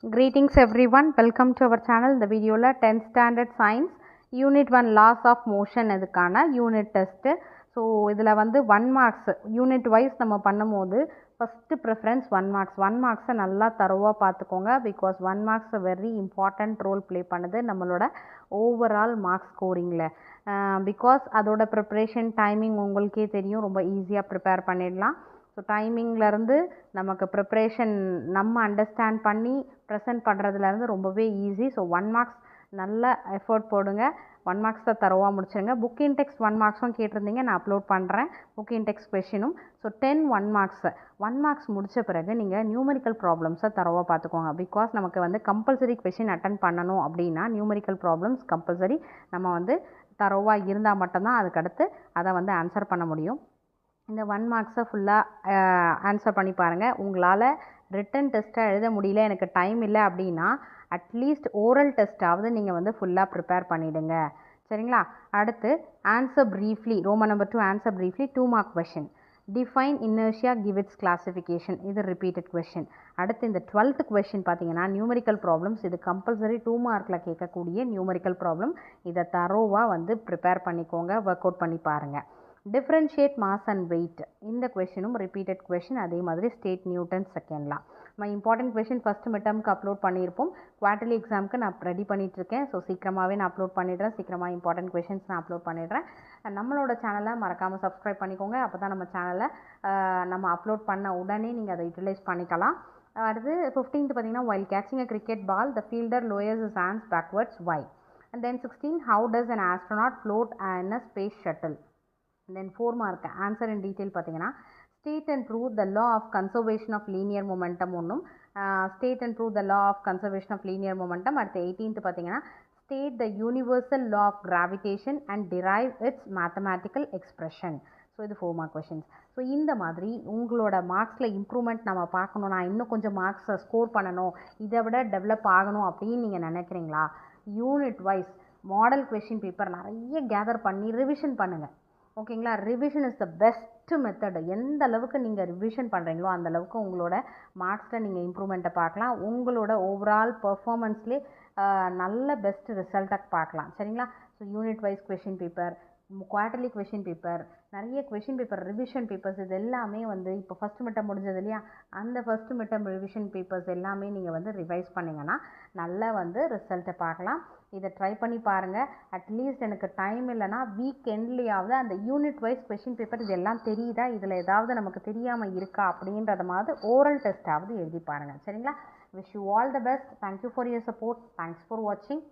Greetings everyone, welcome to our channel. இந்த வீடியோவில் 10th standard science unit 1 laws of motion இதுக்கான unit test. So இதில் வந்து 1 marks unit wise நம்ம பண்ணும்போது first preference 1 marks நல்லா தரோவாக பார்த்துக்கோங்க. because 1 marks very important role play பண்ணுது நம்மளோட overall mark scoringல. because அதோட preparation timing உங்களுக்கே தெரியும், ரொம்ப ஈஸியாக ப்ரிப்பேர் பண்ணிடலாம். ஸோ டைமிங்லேருந்து நமக்கு ப்ரிப்ரேஷன் நம்ம அண்டர்ஸ்டாண்ட் பண்ணி ப்ரெசென்ட் பண்ணுறதுலேருந்து ரொம்பவே ஈஸி. ஸோ 1 marks நல்ல எஃபர்ட் போடுங்க. 1 marks தரோவாக முடிச்சுருங்க. புக் இன்டெக்ஸ்ட் 1 marks கேட்டிருந்தீங்க, நான் அப்லோட் பண்ணுறேன் புக் இன்டெக்ஸ்ட் கொஷினும். ஸோ 1 marks முடித்த பிறகு நீங்கள் நியூமரிக்கல் ப்ராப்ளம்ஸை தரோவாக பார்த்துக்கோங்க. பிகாஸ் நமக்கு வந்து கம்பல்சரி கொஷின் அட்டன் பண்ணணும் அப்படின்னா நியூமரிக்கல் ப்ராப்ளம்ஸ் கம்பல்சரி நம்ம வந்து தரோவாக இருந்தால் மட்டும்தான் அதுக்கடுத்து அதை வந்து ஆன்சர் பண்ண முடியும். இந்த 1 marks ஃபுல்லாக ஆன்சர் பண்ணி பாருங்கள். உங்களால் ரிட்டன் டெஸ்ட்டாக எழுத முடியல, எனக்கு டைம் இல்லை அப்படின்னா அட்லீஸ்ட் ஓரல் டெஸ்ட்டாவது நீங்கள் வந்து ஃபுல்லாக ப்ரிப்பேர் பண்ணிவிடுங்க, சரிங்களா? அடுத்து answer briefly, Roman number 2 answer briefly 2 mark question. Define inertia, give it's classification, இது ரிப்பீட்டட் கொஷின். அடுத்து இந்த 12th கொஷின் பார்த்தீங்கன்னா நியூமரிக்கல் ப்ராப்ளம்ஸ், இது கம்பல்சரி 2 markல கேட்கக்கூடிய நியூமரிக்கல் ப்ராப்ளம். இதை தரோவாக வந்து ப்ரிப்பேர் பண்ணிக்கோங்க, ஒர்க் அவுட் பண்ணி பாருங்கள். டிஃப்ரென்ஷியேட் மாஸ் அண்ட் வெயிட், இந்த கொஷினும் ரிப்பீட்டட் கொஷின். அதே மாதிரி ஸ்டேட் நியூட்டன் செகண்ட்லாம் நம்ம இம்பார்ட்டன்ட் கொஷின் ஃபஸ்ட்டு மிட்டர்முக்கு அப்லோட் பண்ணியிருப்போம். குவார்ட்டர்லி எக்ஸாமுக்கு நான் ரெடி பண்ணிகிட்ருக்கேன். ஸோ சீக்கிரமாகவே நான் அப்லோட் பண்ணிடுறேன். சீக்கிரமாக இம்பார்ட்டன்ட் கொஷின்ஸ் நான் அப்லோட் பண்ணிடுறேன். நம்மளோட சேனலை மறக்காமல் சப்ஸ்கிரைப் பண்ணிக்கோங்க. அப்போ தான் நம்ம சேனலை நம்ம அப்லோட் பண்ண உடனே நீங்கள் அதை யூட்டிலைஸ் பண்ணிக்கலாம். அடுத்து 15th பார்த்தீங்கன்னா while catching a cricket ball the fielder lowers his hands backwards, why? And then 16 how does an astronaut float in a space shuttle? And then 4 mark answer in detail பார்த்தீங்கன்னா state and prove the law of conservation of linear momentum ஒன்றும் state and prove the law of conservation of linear momentum. அடுத்து 18th பார்த்தீங்கன்னா state the universal law of gravitation and derive its mathematical expression. So இது 4 mark questions. So இந்த மாதிரி உங்களோட மார்க்ஸில் improvement நம்ம பார்க்கணும், நான் இன்னும் கொஞ்சம் மார்க்ஸை ஸ்கோர் பண்ணணும், இதை விட டெவலப் ஆகணும் அப்படின்னு நீங்கள் நினைக்கிறீங்களா? Unit wise model question paper நிறைய கேதர் பண்ணி ரிவிஷன் பண்ணுங்கள், ஓகேங்களா? Revision is the best method. எந்த அளவுக்கு நீங்கள் ரிவிஷன் பண்ணுறீங்களோ அந்த அளவுக்கு உங்களோட மார்க்ஸில் நீங்கள் இம்ப்ரூவ்மெண்ட்டை பார்க்கலாம். உங்களோட ஓவரால் பர்ஃபார்மன்ஸ்லேயே நல்ல பெஸ்ட் ரிசல்ட்டை பார்க்கலாம், சரிங்களா? So unit wise question paper, quarterly question paper, நிறைய கொஷின் பேப்பர் ரிவிஷன் பேப்பர்ஸ், இது எல்லாமே வந்து இப்போ ஃபஸ்ட் மிட்டம் முடிஞ்சது இல்லையா, அந்த ஃபஸ்ட் மிட்டம் ரிவிஷன் பேப்பர்ஸ் எல்லாமே நீங்கள் வந்து ரிவைஸ் பண்ணிங்கன்னா நல்லா வந்து ரிசல்ட்டை பார்க்கலாம். இதை ட்ரை பண்ணி பாருங்கள். அட்லீஸ்ட் எனக்கு டைம் இல்லைனா வீக் எண்ட்லேயாவது அந்த யூனிட் வைஸ் கொஷின் பேப்பர் இதெல்லாம் தெரியுதா, இதில் ஏதாவது நமக்கு தெரியாமல் இருக்கா அப்படின்றத மாதிரி ஓரல் டெஸ்ட்டாவது எழுதி பாருங்கள், சரிங்களா? Wish you all the best. Thank you for your support. Thanks for வாட்சிங்.